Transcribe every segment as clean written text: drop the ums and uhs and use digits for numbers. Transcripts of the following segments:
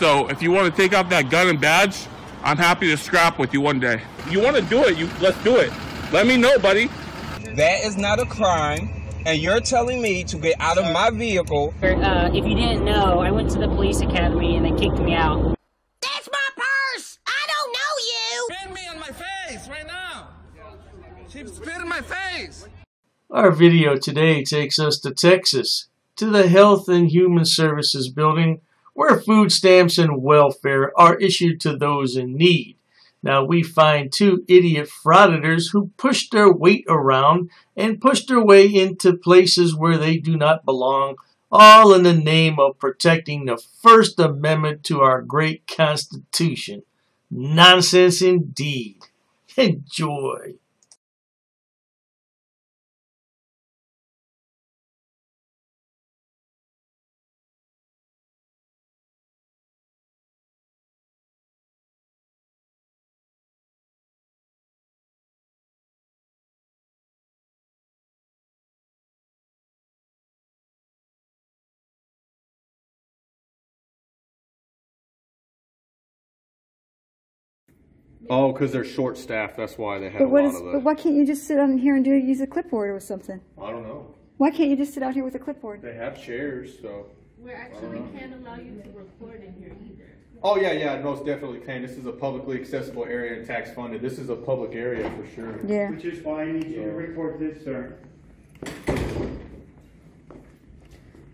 So if you want to take out that gun and badge, I'm happy to scrap with you one day. You want to do it, let's do it. Let me know, buddy. That is not a crime, and you're telling me to get out of my vehicle. If you didn't know, I went to the police academy and they kicked me out. That's my purse! I don't know you! Spit me on my face right now! She spit in my face! Our video today takes us to Texas, to the Health and Human Services building, where food stamps and welfare are issued to those in need. Now we find two idiot frauditors who push their weight around and push their way into places where they do not belong, all in the name of protecting the First Amendment to our great Constitution. Nonsense indeed. Enjoy. Oh, because they're short-staffed. That's why they have a lot of those. But why can't you just sit on here and use a clipboard or something? I don't know. Why can't you just sit out here with a clipboard? They have chairs, so. We actually can't allow you to record in here either. Oh, yeah, most definitely can. This is a publicly accessible area and tax funded. This is a public area for sure. Yeah. Which is why I need you to report this, sir.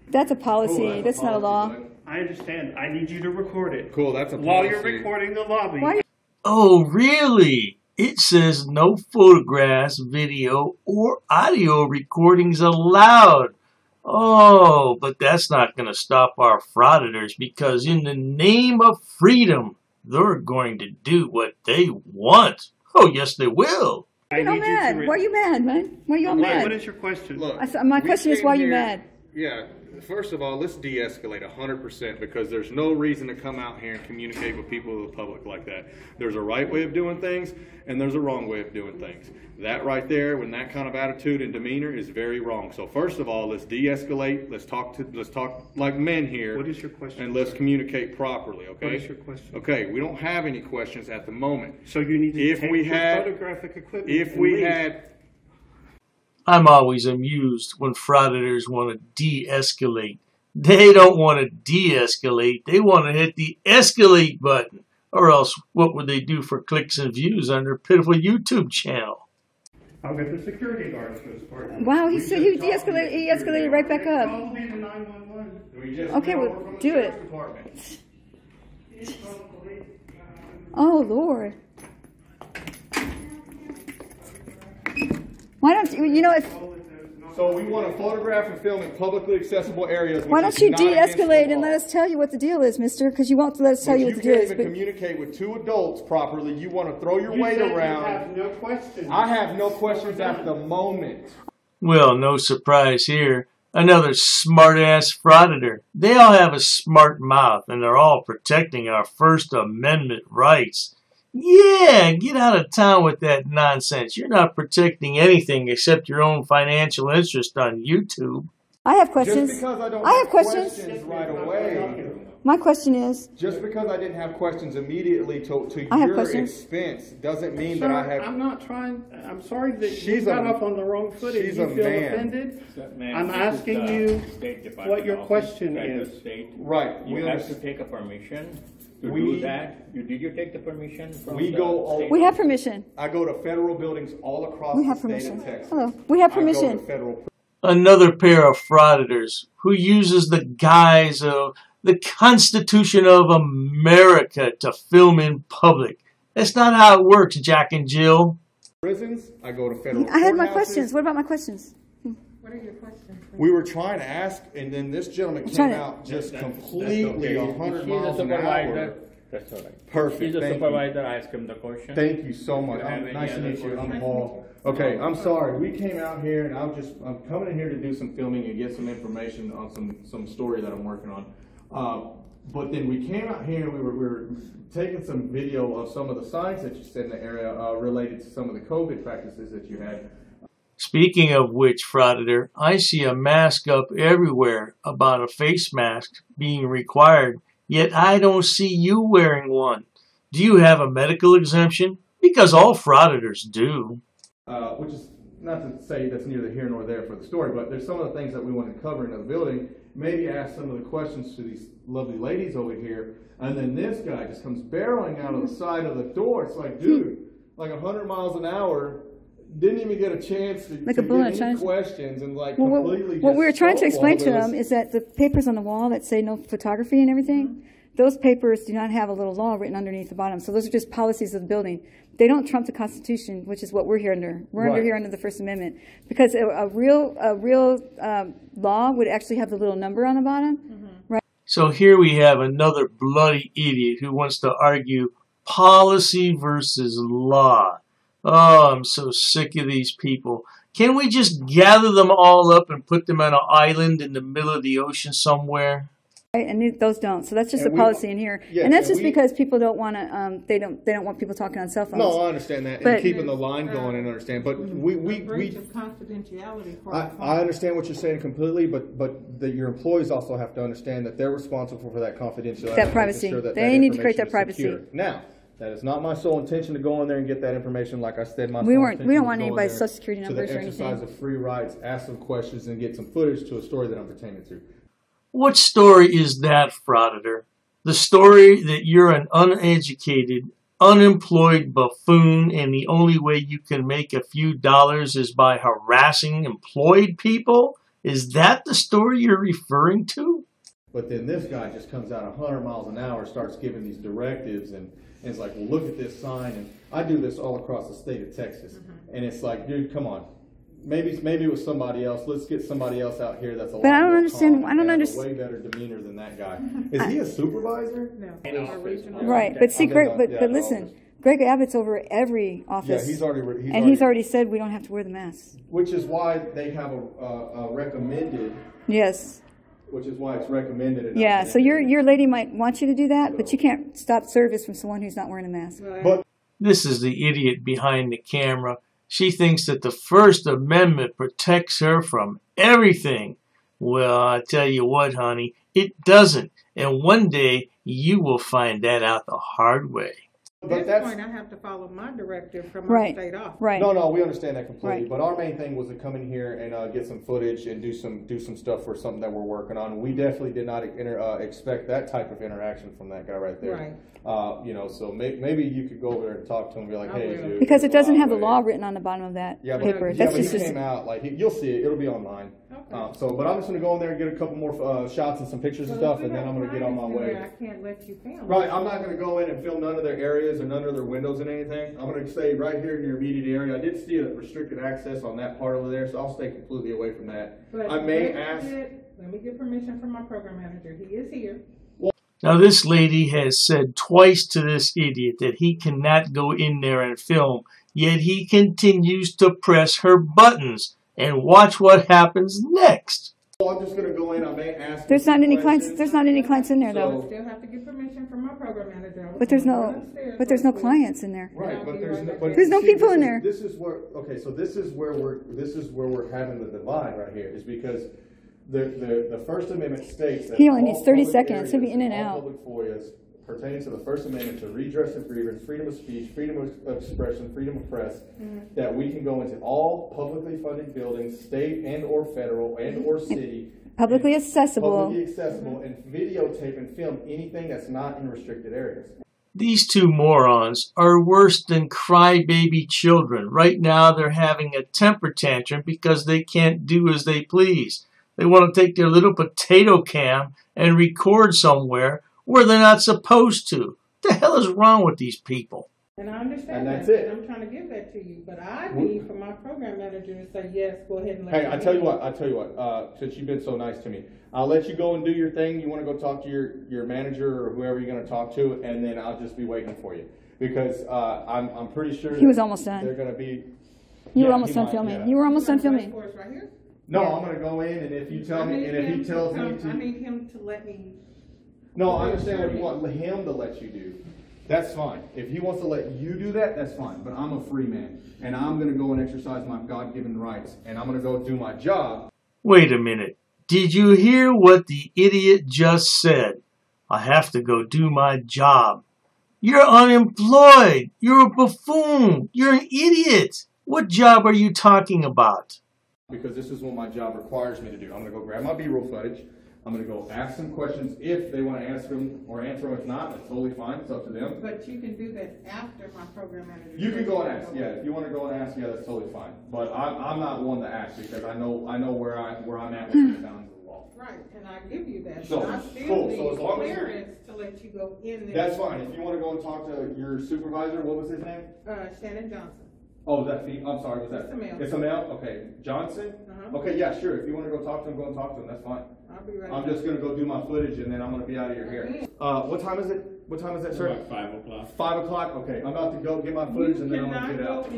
That's a policy. That's not a law. I understand. I need you to record it. Cool, that's a policy. While you're recording the lobby. Why? Oh, really? It says no photographs, video, or audio recordings allowed. Oh, but that's not going to stop our frauditors, because in the name of freedom, they're going to do what they want. Oh, yes, they will. You're not mad. Why are you mad, man? Why are you all mad? What is your question? Look, my question is, why are you mad? Yeah. First of all, let's de-escalate 100% because there's no reason to come out here and communicate with people of the public like that. There's a right way of doing things and there's a wrong way of doing things. That right there, with that kind of attitude and demeanor, is very wrong. So first of all, let's de-escalate. Let's talk like men here. What is your question? And let's communicate properly. Okay. What is your question? Okay, we don't have any questions at the moment. So you need to take your photographic equipment. If we had. I'm always amused when frauditors want to de-escalate. They don't want to de-escalate. They want to hit the escalate button. Or else, what would they do for clicks and views on their pitiful YouTube channel? I'll get the security guards for this part. Wow, he said he de-escalated. He escalated right back up. Probably the 911. Okay, well, do it. Oh, Lord. Why don't you know if... So we want to photograph and film in publicly accessible areas. Why don't you de-escalate and let us tell you what the deal is, mister? Because you won't let us tell you what the deal is. You can't even communicate with two adults properly. You want to throw your weight around. You have no questions. I have no questions at the moment. Well, no surprise here. Another smart-ass frauditor. They all have a smart mouth, and they're all protecting our First Amendment rights. Yeah, get out of town with that nonsense. You're not protecting anything except your own financial interest on YouTube. I have questions. Just because I don't have questions right away. My question is... Just because I didn't have questions immediately to your expense doesn't mean that I have... I'm not trying... I'm sorry that you got off on the wrong footing. You feel offended? I'm asking you what your question is. Right. You have to take a permission to do that. Did you take the permission from the state? We have permission. I go to federal buildings all across the state of Texas. Hello. We have permission. I go to federal... Another pair of frauditors who uses the guise of the Constitution of America to film in public. That's not how it works, Jack and Jill. Prisons, I go to federal I had my questions. What about my questions? What are your questions? We were trying to ask, and then this gentleman came out just completely 100 miles an hour. That's all right. Perfect. He's a supervisor. I asked him the question. Thank you so much. Nice to meet you. I'm Paul. Okay, I'm sorry. We came out here, and I'm coming in here to do some filming and get some information on some story that I'm working on. But then we came out here and we were taking some video of some of the signs that you said in the area related to some of the COVID practices that you had. Speaking of which, Frauditor, I see a mask up everywhere about a face mask being required yet I don't see you wearing one. Do you have a medical exemption? Because all frauditors do. Which is not to say that's neither here nor there for the story, but there's some of the things that we want to cover in the building. Maybe ask some of the questions to these lovely ladies over here, and then this guy just comes barreling out of the side of the door. It's like, dude, like 100 miles an hour, didn't even get a chance to like get any questions, and like completely what we were trying to explain to them is that the papers on the wall that say no photography and everything, those papers do not have a little law written underneath the bottom. So those are just policies of the building. They don't trump the Constitution, which is what we're here under. We're under here under the First Amendment, because a real law would actually have the little number on the bottom, right? So here we have another bloody idiot who wants to argue policy versus law. Oh, I'm so sick of these people. Can't we just gather them all up and put them on an island in the middle of the ocean somewhere? Right, and those don't. So that's just the policy in here, and that's just because people don't want to. They don't want people talking on cell phones. No, I understand that, and keeping the line going, and understand. But we confidentiality. I understand what you're saying completely, but your employees also have to understand that they're responsible for that confidentiality, that privacy. Sure they need to create that privacy. Secure. Now, that is not my sole intention to go in there and get that information. Like I said, we don't want anybody's social security numbers or anything. To the exercise of free rights, ask some questions, and get some footage to a story that I'm pertaining to. What story is that, Frauditor? The story that you're an uneducated, unemployed buffoon, and the only way you can make a few dollars is by harassing employed people? Is that the story you're referring to? But then this guy just comes out 100 miles an hour, starts giving these directives, and it's like, well, look at this sign. And I do this all across the state of Texas. And it's like, dude, come on. Maybe it was somebody else. Let's get somebody else out here that's a lot more calm. I don't understand. Way better demeanor than that guy. Is he a supervisor? No. Right, but see, Greg, but listen, Greg Abbott's over every office. Yeah, he's already said we don't have to wear the masks. Which is why they have a recommended. Yes. Which is why it's recommended. Yeah, so your lady might want you to do that, but you can't stop service from someone who's not wearing a mask. But this is the idiot behind the camera. She thinks that the First Amendment protects her from everything. Well, I tell you what, honey, it doesn't. And one day, you will find that out the hard way. At this point, I have to follow my directive from my state office. Right. No, we understand that completely. Right. But our main thing was to come in here and get some footage and do some stuff for something that we're working on. We definitely did not expect that type of interaction from that guy right there. Right. So maybe you could go over there and talk to him and be like, hey, dude. Because it doesn't have the law written on the bottom of that paper. But he came out, like, you'll see it. It'll be online. Okay. But I'm just going to go in there and get a couple more shots and some pictures and stuff, and then I'm going to get on my way. I can't let you film. Right. I'm not going to go in and film none of their areas or none of their windows and anything. I'm going to stay right here in your immediate area. I did see a restricted access on that part over there, so I'll stay completely away from that. But I may ask. Let me get permission from my program manager. He is here. Now, this lady has said twice to this idiot that he cannot go in there and film, yet he continues to press her buttons. And watch what happens next. Well, I'm just going to go in. I may ask. There's not any clients. There's not any clients in there, though. I still have to get permission from my program manager. But there's no clients in there. Right, but there's no people in there. This is where this is where we're having the divide right here, is because the First Amendment states that he only needs 30 seconds. He'll be in and out. Public FOIAs pertaining to the First Amendment to redress of grievance, freedom of speech, freedom of expression, freedom of press, that we can go into all publicly funded buildings, state and or federal and or city, publicly accessible, and videotape and film anything that's not in restricted areas. These two morons are worse than crybaby children. Right now they're having a temper tantrum because they can't do as they please. They want to take their little potato cam and record somewhere where they're not supposed to. What the hell is wrong with these people? And I understand that's that. it. I'm trying to give that to you, but I need for my program manager to say yes. Go ahead and let me. Hey, I tell you what. Since you've been so nice to me, I'll let you go and do your thing. You want to go talk to your manager or whoever you're going to talk to, and then I'll just be waiting for you because I'm pretty sure he was almost done. They're going to be. You were almost done filming. You were almost done filming. Right here? No, I'm going to go in, and if you tell me, and if he tells me to, I need him to let me. No, I understand what you want him to let you do. That's fine. If he wants to let you do that, that's fine. But I'm a free man, and I'm going to go and exercise my God-given rights, and I'm going to go do my job. Wait a minute. Did you hear what the idiot just said? I have to go do my job. You're unemployed. You're a buffoon. You're an idiot. What job are you talking about? Because this is what my job requires me to do. I'm going to go grab my B-roll footage. I'm going to go ask some questions if they want to answer them or answer them. If not, that's totally fine. It's up to them. But you can do that after my program manager. You can go and ask. Yeah, if you want to go and ask, yeah, that's totally fine. But I'm not one to ask because I know where I'm at with the bounds of the law. Right, and I give you that. So, I still cool. need So as long as clearance to let you go in there. That's fine. If you want to go and talk to your supervisor, what was his name? Shannon Johnson. Oh, was that I'm sorry, was that? It's a male. It's a male? Okay. Johnson? Okay, yeah, sure. If you want to go talk to him, go and talk to him. That's fine. I'll be right I'm just going to go do my footage and then I'm going to be out of your hair. What time is it? What time is that, sir? About 5 o'clock. 5 o'clock? Okay. I'm about to go get my footage and then I'm going to get out.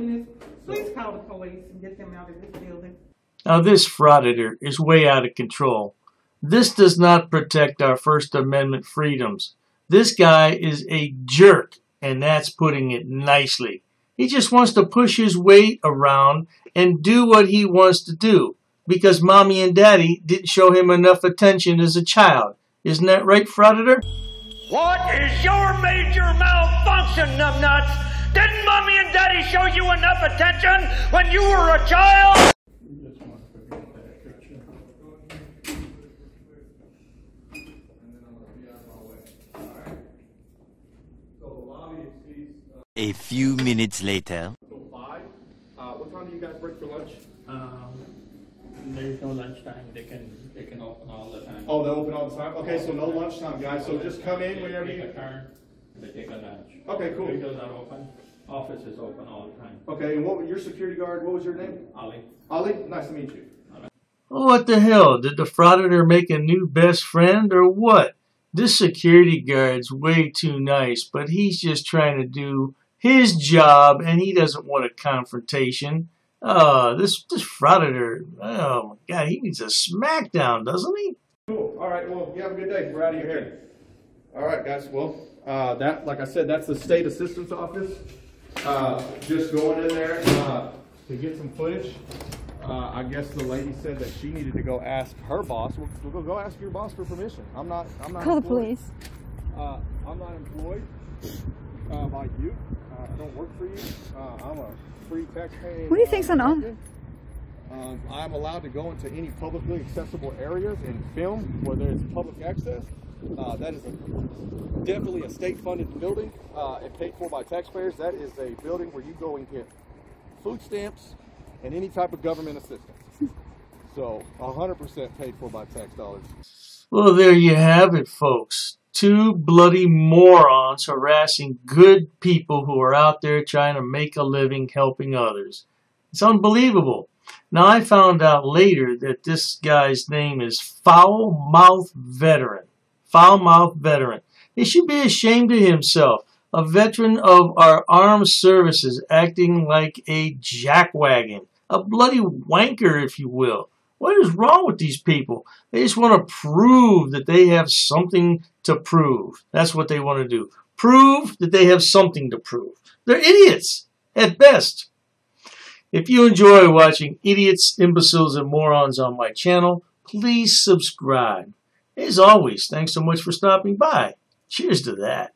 Please call the police and get them out of this building. Now this Frauditor is way out of control. This does not protect our First Amendment freedoms. This guy is a jerk, and that's putting it nicely. He just wants to push his weight around and do what he wants to do because mommy and daddy didn't show him enough attention as a child. Isn't that right, Frauditor? What is your major malfunction, numbnuts? Didn't mommy and daddy show you enough attention when you were a child? A few minutes later. So 5. What time do you guys break for lunch? There's no lunchtime. They can open all the time. Oh, they open all the time? Okay, so no lunchtime, guys. So just come in whenever you... They take a turn. They take a lunch. Okay, cool. Windows are open. Office is open all the time. Okay, and what was your security guard? What was your name? Ali. Ali? Nice to meet you. What the hell? Did the Frauditor make a new best friend or what? This security guard's way too nice, but he's just trying to do his job and he doesn't want a confrontation. This Frauditor, oh my God, he needs a smackdown, doesn't he? Cool. All right, well, you have a good day. We're out of your hair. All right, guys. Well, that, like I said, that's the state assistant's office. Just going in there to get some footage. I guess the lady said that she needed to go ask her boss. We'll go ask your boss for permission. I'm not call the police. I'm not employed by you. I don't work for you. I'm a free taxpaying. What do you think's on? I'm allowed to go into any publicly accessible areas and film where there's public access. That is definitely a state-funded building and paid for by taxpayers. That is a building where you go and get food stamps and any type of government assistance. So 100% paid for by tax dollars. Well, there you have it, folks. 2 bloody morons harassing good people who are out there trying to make a living helping others. It's unbelievable. Now, I found out later that this guy's name is Foul-Mouth Veteran. Foul-Mouth Veteran. He should be ashamed of himself. A veteran of our armed services acting like a jackwagon. A bloody wanker, if you will. What is wrong with these people? They just want to prove that they have something to prove. That's what they want to do. Prove that they have something to prove. They're idiots, at best. If you enjoy watching idiots, imbeciles, and morons on my channel, please subscribe. As always, thanks so much for stopping by. Cheers to that.